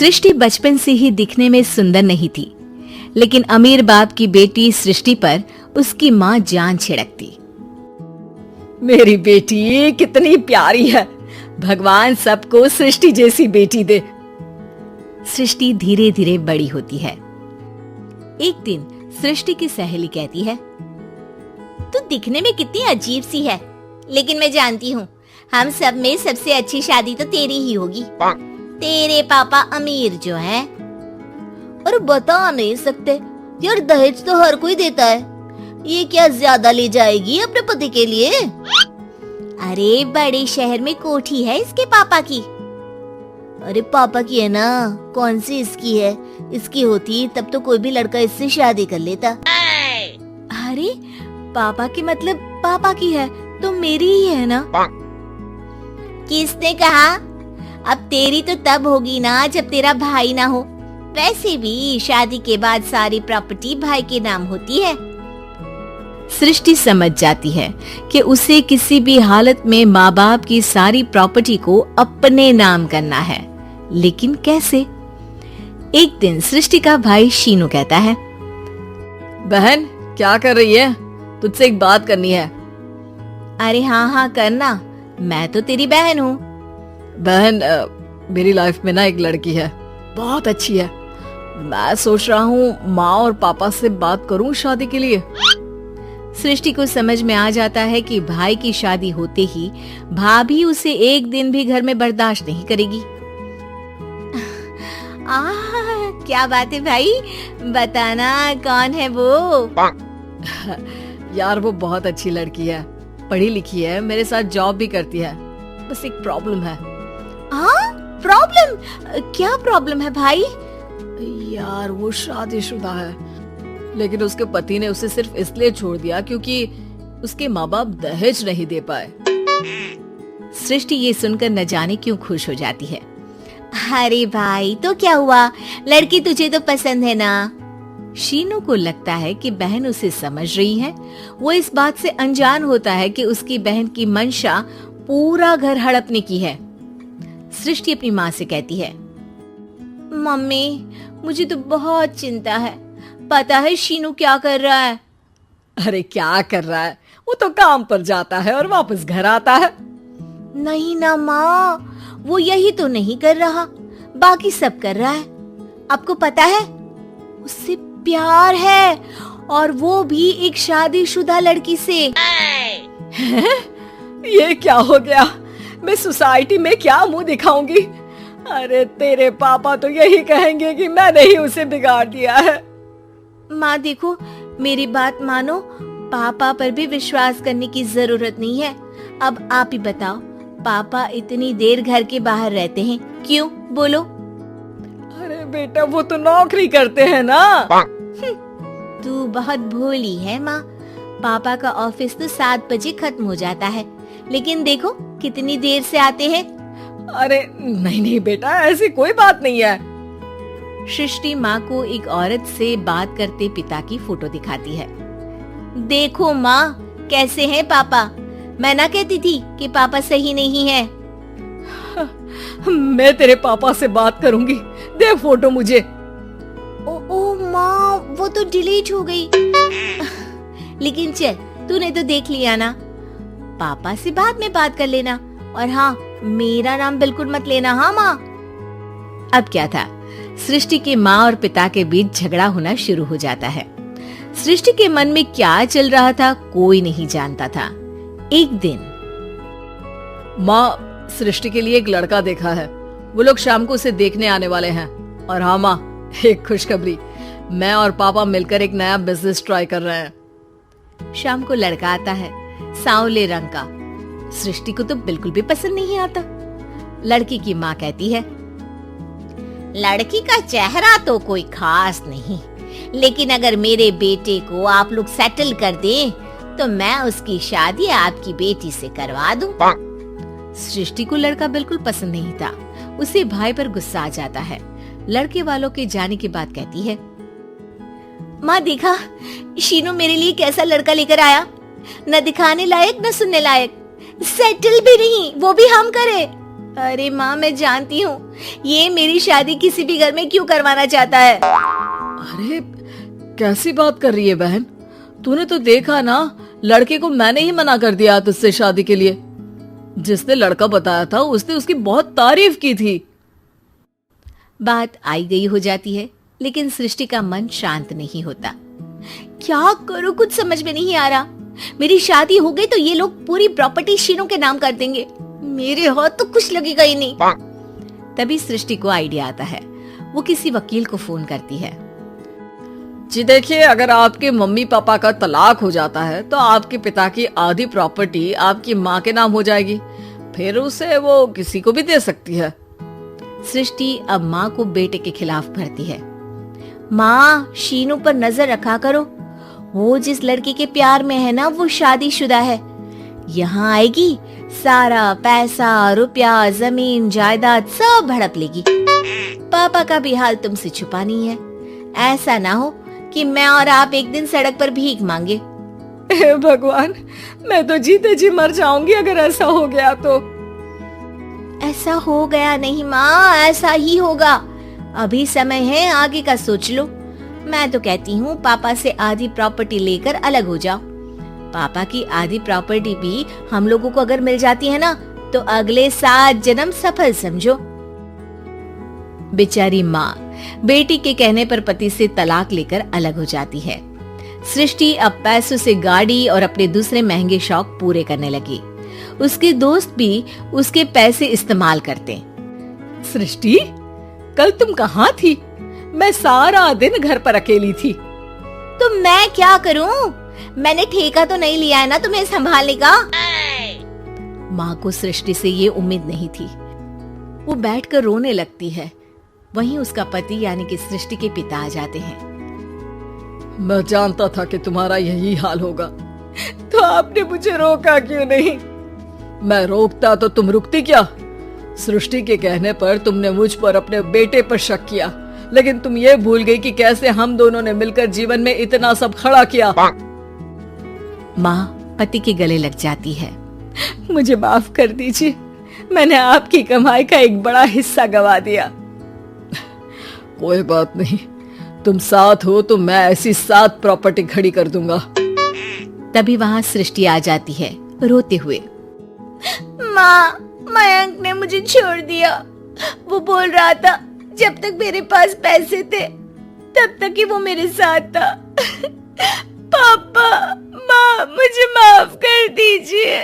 सृष्टि बचपन से ही दिखने में सुंदर नहीं थी, लेकिन अमीर बाप की बेटी सृष्टि पर उसकी माँ जान छिड़कती। मेरी बेटी कितनी प्यारी है, भगवान सबको सृष्टि जैसी बेटी दे। सृष्टि धीरे धीरे बड़ी होती है। एक दिन सृष्टि की सहेली कहती है, तू दिखने में कितनी अजीब सी है, लेकिन मैं जानती हूँ हम सब में सबसे अच्छी शादी तो तेरी ही होगी। तेरे पापा अमीर जो हैं। और बता नहीं सकते यार, दहेज तो हर कोई देता है, ये क्या ज्यादा ले जाएगी अपने पति के लिए? अरे बड़े शहर में कोठी है इसके पापा की। अरे पापा की है ना, कौन सी इसकी है? इसकी होती तब तो कोई भी लड़का इससे शादी कर लेता। अरे पापा की मतलब पापा की है तो मेरी ही है ना? किसने कहा? अब तेरी तो तब होगी ना जब तेरा भाई ना हो। वैसे भी शादी के बाद सारी प्रॉपर्टी भाई के नाम होती है। सृष्टि समझ जाती है कि उसे किसी भी हालत में माँ बाप की सारी प्रॉपर्टी को अपने नाम करना है, लेकिन कैसे? एक दिन सृष्टि का भाई शीनू कहता है, बहन क्या कर रही है? तुझसे एक बात करनी है। अरे हाँ करना, मैं तो तेरी बहन हूँ। बहन मेरी लाइफ में ना एक लड़की है, बहुत अच्छी है। मैं सोच रहा हूँ माँ और पापा से बात करूँ शादी के लिए। सृष्टि को समझ में आ जाता है कि भाई की शादी होते ही भाभी उसे एक दिन भी घर में बर्दाश्त नहीं करेगी। क्या बात है भाई, बताना कौन है वो? यार वो बहुत अच्छी लड़की है, पढ़ी लिखी है, मेरे साथ जॉब भी करती है। बस एक प्रॉब्लम है। हाँ प्रॉब्लम? क्या प्रॉब्लम है भाई? यार वो शादीशुदा है, लेकिन उसके पति ने उसे सिर्फ इसलिए छोड़ दिया क्योंकि उसके माँ बाप दहेज नहीं दे पाए। सृष्टि ये सुनकर न जाने क्यों खुश हो जाती है। अरे भाई तो क्या हुआ, लड़की तुझे तो पसंद है ना? शीनू को लगता है कि बहन उसे समझ रही है। वो इस बात से अनजान होता है कि उसकी बहन की मंशा पूरा घर हड़पने की है। सृष्टि अपनी माँ से कहती है, मम्मी मुझे तो बहुत चिंता है, पता है शीनू क्या कर रहा है? अरे क्या कर रहा है, वो तो काम पर जाता है और वापस घर आता है। नहीं ना माँ, वो यही तो नहीं कर रहा, बाकी सब कर रहा है। आपको पता है उससे प्यार है, और वो भी एक शादीशुदा लड़की से। ये क्या हो गया? मैं सोसाइटी में क्या मुंह दिखाऊंगी? अरे तेरे पापा तो यही कहेंगे कि मैंने ही उसे बिगाड़ दिया है। माँ देखो, मेरी बात मानो, पापा पर भी विश्वास करने की जरूरत नहीं है। अब आप ही बताओ, पापा इतनी देर घर के बाहर रहते हैं क्यों? बोलो। अरे बेटा वो तो नौकरी करते हैं ना। तू बहुत भोली है माँ, पापा का ऑफिस तो 7 बजे खत्म हो जाता है, लेकिन देखो कितनी देर से आते हैं। अरे नहीं बेटा, ऐसी कोई बात नहीं है। सृष्टि माँ को एक औरत से बात करते पिता की फोटो दिखाती है। देखो माँ कैसे हैं पापा, मैं ना कहती थी कि पापा सही नहीं है। मैं तेरे पापा से बात करूंगी, दे फोटो मुझे। ओ माँ वो तो डिलीट हो गई। लेकिन चल, तूने तो देख लिया ना, पापा से बाद में बात कर लेना। और हाँ, मेरा नाम बिल्कुल मत लेना। हाँ माँ। अब क्या था, सृष्टि के माँ और पिता के बीच झगड़ा होना शुरू हो जाता है। सृष्टि के मन में क्या चल रहा था कोई नहीं जानता था। एक दिन, माँ सृष्टि के लिए एक लड़का देखा है, वो लोग शाम को उसे देखने आने वाले हैं। और हाँ माँ, एक खुशखबरी, मैं और पापा मिलकर एक नया बिजनेस ट्राई कर रहे हैं। शाम को लड़का आता है, सांवले रंग का। सृष्टि को तो बिल्कुल भी पसंद नहीं आता। लड़की की माँ कहती है, लड़की का चेहरा तो कोई खास नहीं, लेकिन अगर मेरे बेटे को आप लोग सेटल कर दें तो मैं उसकी शादी आपकी बेटी से करवा दूं। सृष्टि को लड़का बिल्कुल पसंद नहीं था। उसे भाई पर गुस्सा आ जाता है। लड़के वालों के जाने के बाद कहती है, माँ देखा शीनू मेरे लिए कैसा लड़का लेकर आया, न दिखाने लायक न सुनने लायक, सेटल भी नहीं, वो भी हम करे। अरे माँ, मैं जानती हूँ ये मेरी शादी किसी भी घर में क्यों करवाना चाहता है। अरे कैसी बात कर रही है बहन, तूने तो देखा ना, लड़के को मैंने ही मना कर दिया तुझसे शादी के लिए। जिसने लड़का बताया था उसने उसकी बहुत तारीफ की थी। बात आई गई हो जाती है, लेकिन सृष्टि का मन शांत नहीं होता। क्या करूँ, कुछ समझ में नहीं आ रहा। मेरी शादी हो गई तो ये लोग पूरी प्रॉपर्टी शीनू के नाम कर देंगे, मेरे हाथ तो कुछ लगेगा ही नहीं। तभी सृष्टि को आइडिया आता है। वो किसी वकील को फोन करती है। जी देखिए, अगर आपके मम्मी पापा का तलाक हो जाता है तो आपके पिता की आधी प्रॉपर्टी आपकी माँ के नाम हो जाएगी, फिर उसे वो किसी को भी दे सकती है। सृष्टि अब माँ को बेटे के खिलाफ भरती है। माँ, शीनू पर नजर रखा करो, वो जिस लड़की के प्यार में है ना वो शादीशुदा है। यहाँ आएगी, सारा पैसा, रुपया, जमीन, जायदाद सब हड़प लेगी। पापा का भी हाल तुमसे छुपा नहीं है। ऐसा ना हो कि मैं और आप एक दिन सड़क पर भीख मांगे। हे भगवान, मैं तो जीते जी मर जाऊंगी अगर ऐसा हो गया तो। ऐसा हो गया नहीं माँ, ऐसा ही होगा। अभी समय है, आगे का सोच लो। मैं तो कहती हूँ पापा से आधी प्रॉपर्टी लेकर अलग हो जाओ। पापा की आधी प्रॉपर्टी भी हम लोगों को अगर मिल जाती है ना तो अगले 7 जन्म सफल समझो। बेचारी माँ बेटी के कहने पर पति से तलाक लेकर अलग हो जाती है। सृष्टि अब पैसों से गाड़ी और अपने दूसरे महंगे शौक पूरे करने लगी। उसके दोस्त भी उसके पैसे इस्तेमाल करते। सृष्टि, कल तुम कहाँ थी? मैं सारा दिन घर पर अकेली थी। तो मैं क्या करूं? मैंने ठेका तो नहीं लिया है ना तुम्हें संभालने का। माँ को सृष्टि से ये उम्मीद नहीं थी। वो बैठकर रोने लगती है। वहीं उसका पति यानी कि सृष्टि के पिता आ जाते हैं। मैं जानता था कि तुम्हारा यही हाल होगा, तो आपने मुझे रोका क्यों नहीं? मैं रोकता तो तुम रुकती क्या? सृष्टि के कहने पर तुमने मुझ पर, अपने बेटे पर शक किया, लेकिन तुम ये भूल गई कि कैसे हम दोनों ने मिलकर जीवन में इतना सब खड़ा किया। माँ पति के गले लग जाती है। मुझे माफ कर दीजिए, मैंने आपकी कमाई का एक बड़ा हिस्सा गवा दिया। कोई बात नहीं, तुम साथ हो तो मैं ऐसी 7 प्रॉपर्टी खड़ी कर दूंगा। तभी वहाँ सृष्टि आ जाती है रोते हुए। माँ, मयंक ने मुझे छोड़ दिया। वो बोल रहा था जब तक मेरे पास पैसे थे तब तक ही वो मेरे साथ था। पापा, माँ, मुझे माफ कर दीजिए।